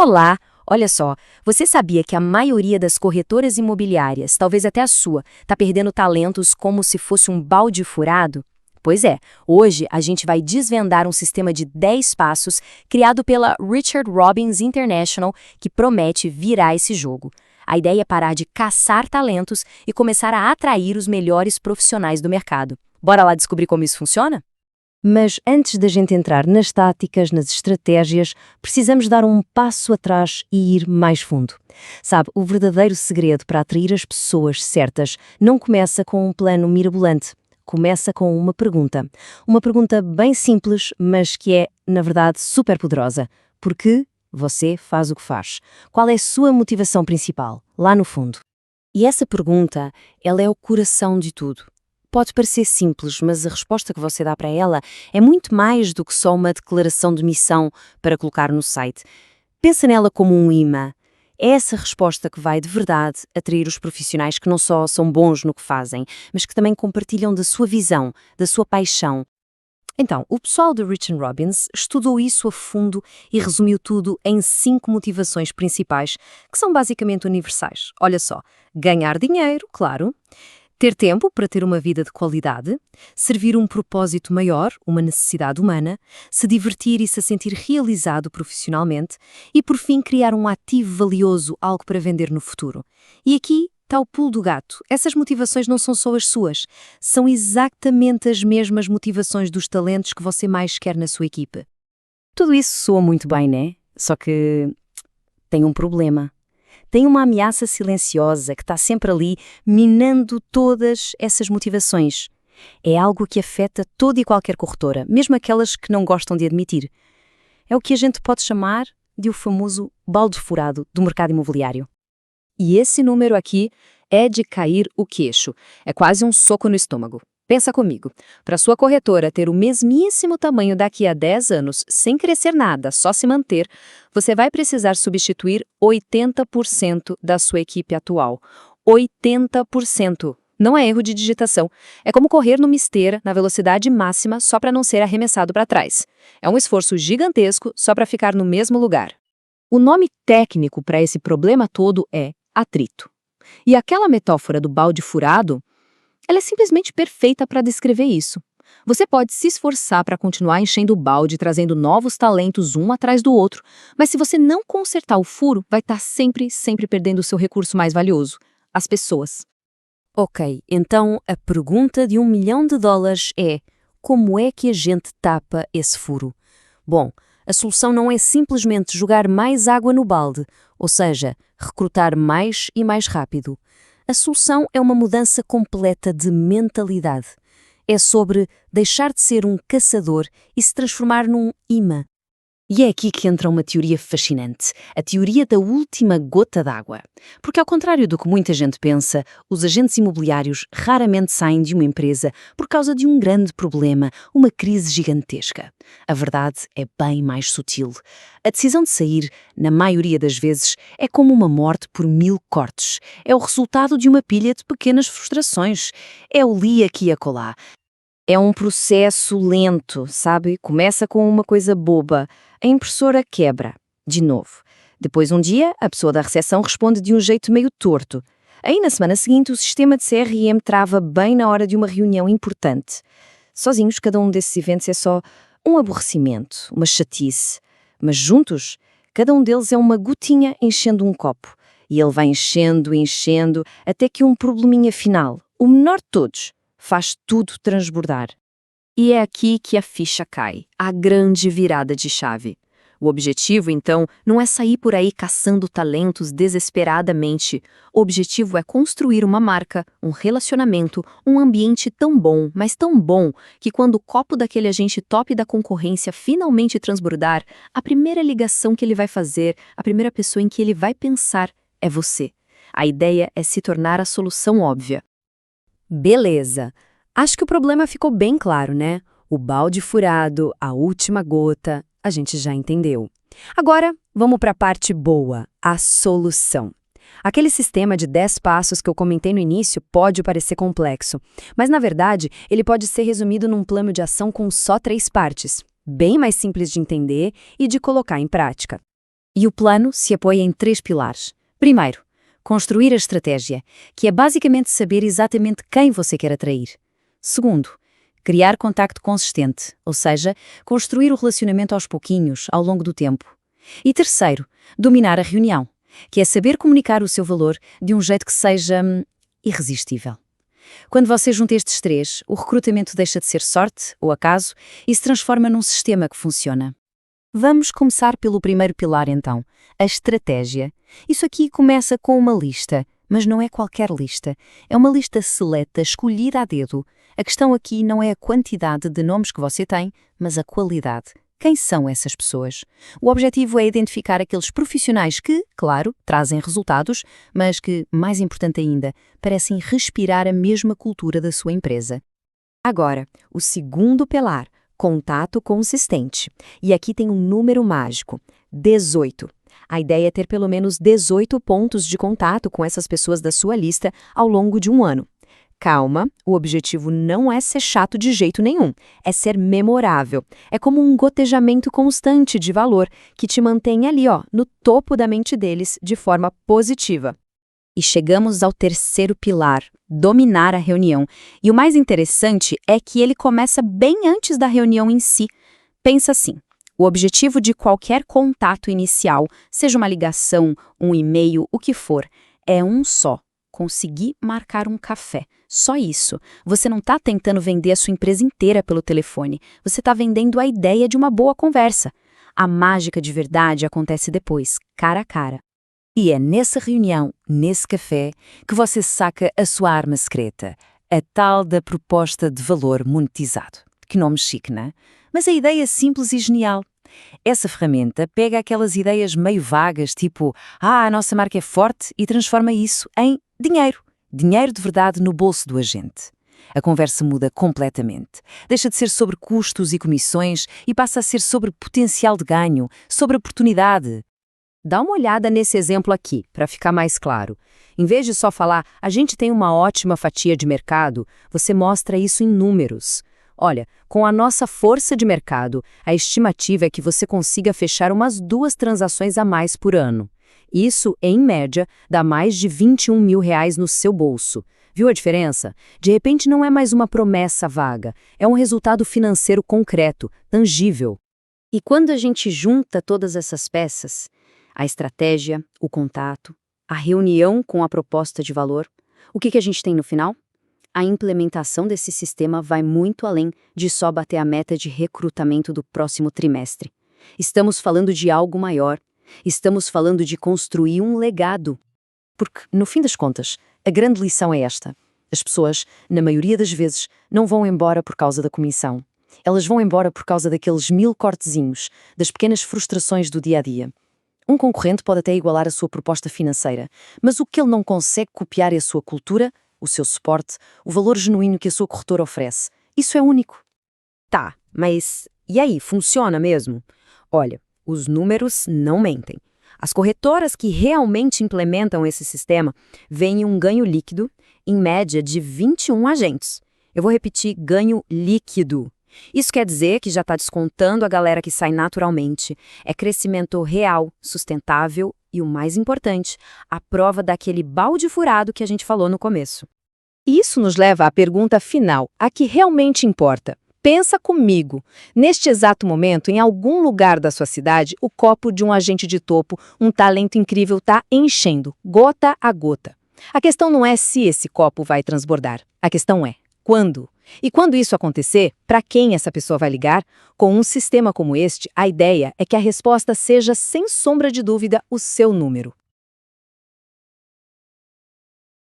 Olá! Olha só, você sabia que a maioria das corretoras imobiliárias, talvez até a sua, está perdendo talentos como se fosse um balde furado? Pois é, hoje a gente vai desvendar um sistema de 10 passos criado pela Richard Robbins International que promete virar esse jogo. A ideia é parar de caçar talentos e começar a atrair os melhores profissionais do mercado. Bora lá descobrir como isso funciona? Mas antes da gente entrar nas táticas, nas estratégias, precisamos dar um passo atrás e ir mais fundo. Sabe, o verdadeiro segredo para atrair as pessoas certas não começa com um plano mirabolante. Começa com uma pergunta. Uma pergunta bem simples, mas que é, na verdade, super poderosa. Por que você faz o que faz? Qual é a sua motivação principal, lá no fundo? E essa pergunta, ela é o coração de tudo. Pode parecer simples, mas a resposta que você dá para ela é muito mais do que só uma declaração de missão para colocar no site. Pensa nela como um imã. É essa resposta que vai, de verdade, atrair os profissionais que não só são bons no que fazem, mas que também compartilham da sua visão, da sua paixão. Então, o pessoal do Richard Robbins estudou isso a fundo e resumiu tudo em 5 motivações principais, que são basicamente universais. Olha só, ganhar dinheiro, claro. Ter tempo para ter uma vida de qualidade, servir um propósito maior, uma necessidade humana, se divertir e se sentir realizado profissionalmente e, por fim, criar um ativo valioso, algo para vender no futuro. E aqui está o pulo do gato. Essas motivações não são só as suas, são exatamente as mesmas motivações dos talentos que você mais quer na sua equipe. Tudo isso soa muito bem, né? Só que tem um problema. Tem uma ameaça silenciosa que está sempre ali, minando todas essas motivações. É algo que afeta toda e qualquer corretora, mesmo aquelas que não gostam de admitir. É o que a gente pode chamar de o famoso balde furado do mercado imobiliário. E esse número aqui é de cair o queixo. É quase um soco no estômago. Pensa comigo, para sua corretora ter o mesmíssimo tamanho daqui a 10 anos, sem crescer nada, só se manter, você vai precisar substituir 80% da sua equipe atual. 80%! Não é erro de digitação. É como correr numa esteira na velocidade máxima só para não ser arremessado para trás. É um esforço gigantesco só para ficar no mesmo lugar. O nome técnico para esse problema todo é atrito. E aquela metáfora do balde furado, ela é simplesmente perfeita para descrever isso. Você pode se esforçar para continuar enchendo o balde, trazendo novos talentos um atrás do outro, mas se você não consertar o furo, vai estar sempre perdendo o seu recurso mais valioso, as pessoas. Ok, então a pergunta de $1 milhão é: como é que a gente tapa esse furo? Bom, a solução não é simplesmente jogar mais água no balde, ou seja, recrutar mais e mais rápido. A solução é uma mudança completa de mentalidade. É sobre deixar de ser um caçador e se transformar num imã. E é aqui que entra uma teoria fascinante, a teoria da última gota d'água. Porque, ao contrário do que muita gente pensa, os agentes imobiliários raramente saem de uma empresa por causa de um grande problema, uma crise gigantesca. A verdade é bem mais sutil. A decisão de sair, na maioria das vezes, é como uma morte por 1000 cortes. É o resultado de uma pilha de pequenas frustrações. É o li aqui e acolá. É um processo lento, sabe? Começa com uma coisa boba. A impressora quebra. De novo. Depois, um dia, a pessoa da recepção responde de um jeito meio torto. Aí, na semana seguinte, o sistema de CRM trava bem na hora de uma reunião importante. Sozinhos, cada um desses eventos é só um aborrecimento, uma chatice. Mas juntos, cada um deles é uma gotinha enchendo um copo. E ele vai enchendo, até que um probleminha final, o menor de todos, faz tudo transbordar. E é aqui que a ficha cai, a grande virada de chave. O objetivo, então, não é sair por aí caçando talentos desesperadamente. O objetivo é construir uma marca, um relacionamento, um ambiente tão bom, mas tão bom, que quando o copo daquele agente top da concorrência finalmente transbordar, a primeira ligação que ele vai fazer, a primeira pessoa em que ele vai pensar é você. A ideia é se tornar a solução óbvia. Beleza. Acho que o problema ficou bem claro, né? O balde furado, a última gota, a gente já entendeu. Agora, vamos para a parte boa, a solução. Aquele sistema de 10 passos que eu comentei no início pode parecer complexo, mas na verdade ele pode ser resumido num plano de ação com só 3 partes, bem mais simples de entender e de colocar em prática. E o plano se apoia em 3 pilares. Primeiro, construir a estratégia, que é basicamente saber exatamente quem você quer atrair. Segundo, criar contacto consistente, ou seja, construir o relacionamento aos pouquinhos, ao longo do tempo. E terceiro, dominar a reunião, que é saber comunicar o seu valor de um jeito que seja irresistível. Quando você junta estes 3, o recrutamento deixa de ser sorte ou acaso e se transforma num sistema que funciona. Vamos começar pelo primeiro pilar então, a estratégia. Isso aqui começa com uma lista, mas não é qualquer lista. É uma lista seleta, escolhida a dedo. A questão aqui não é a quantidade de nomes que você tem, mas a qualidade. Quem são essas pessoas? O objetivo é identificar aqueles profissionais que, claro, trazem resultados, mas que, mais importante ainda, parecem respirar a mesma cultura da sua empresa. Agora, o segundo pilar, contato consistente. E aqui tem um número mágico, 18. A ideia é ter pelo menos 18 pontos de contato com essas pessoas da sua lista ao longo de um ano. Calma, o objetivo não é ser chato de jeito nenhum, é ser memorável. É como um gotejamento constante de valor que te mantém ali, no topo da mente deles de forma positiva. E chegamos ao terceiro pilar, dominar a reunião. E o mais interessante é que ele começa bem antes da reunião em si. Pensa assim, o objetivo de qualquer contato inicial, seja uma ligação, um e-mail, o que for, é um só. Conseguir marcar um café. Só isso. Você não está tentando vender a sua empresa inteira pelo telefone. Você está vendendo a ideia de uma boa conversa. A mágica de verdade acontece depois, cara a cara. E é nessa reunião, nesse café, que você saca a sua arma secreta, a tal da proposta de valor monetizado. Que nome chique, não é? Mas a ideia é simples e genial. Essa ferramenta pega aquelas ideias meio vagas, tipo, a nossa marca é forte, e transforma isso em dinheiro. Dinheiro de verdade no bolso do agente. A conversa muda completamente. Deixa de ser sobre custos e comissões e passa a ser sobre potencial de ganho, sobre oportunidade. Dá uma olhada nesse exemplo aqui, para ficar mais claro. Em vez de só falar, a gente tem uma ótima fatia de mercado, você mostra isso em números. Olha, com a nossa força de mercado, a estimativa é que você consiga fechar umas 2 transações a mais por ano. Isso, em média, dá mais de R$21 mil no seu bolso. Viu a diferença? De repente não é mais uma promessa vaga, é um resultado financeiro concreto, tangível. E quando a gente junta todas essas peças, a estratégia, o contato, a reunião com a proposta de valor, o que a gente tem no final? A implementação desse sistema vai muito além de só bater a meta de recrutamento do próximo trimestre. Estamos falando de algo maior. Estamos falando de construir um legado. Porque, no fim das contas, a grande lição é esta. As pessoas, na maioria das vezes, não vão embora por causa da comissão. Elas vão embora por causa daqueles 1000 cortezinhos, das pequenas frustrações do dia a dia. Um concorrente pode até igualar a sua proposta financeira, mas o que ele não consegue copiar é a sua cultura, o seu suporte, o valor genuíno que a sua corretora oferece. Isso é único. Tá, mas e aí, funciona mesmo? Olha, os números não mentem. As corretoras que realmente implementam esse sistema veem um ganho líquido, em média, de 21 agentes. Eu vou repetir, ganho líquido. Isso quer dizer que já está descontando a galera que sai naturalmente. É crescimento real, sustentável e, o mais importante, a prova daquele balde furado que a gente falou no começo. Isso nos leva à pergunta final, a que realmente importa. Pensa comigo. Neste exato momento, em algum lugar da sua cidade, o copo de um agente de topo, um talento incrível, está enchendo, gota a gota. A questão não é se esse copo vai transbordar. A questão é quando. E quando isso acontecer, para quem essa pessoa vai ligar? Com um sistema como este, a ideia é que a resposta seja, sem sombra de dúvida, o seu número.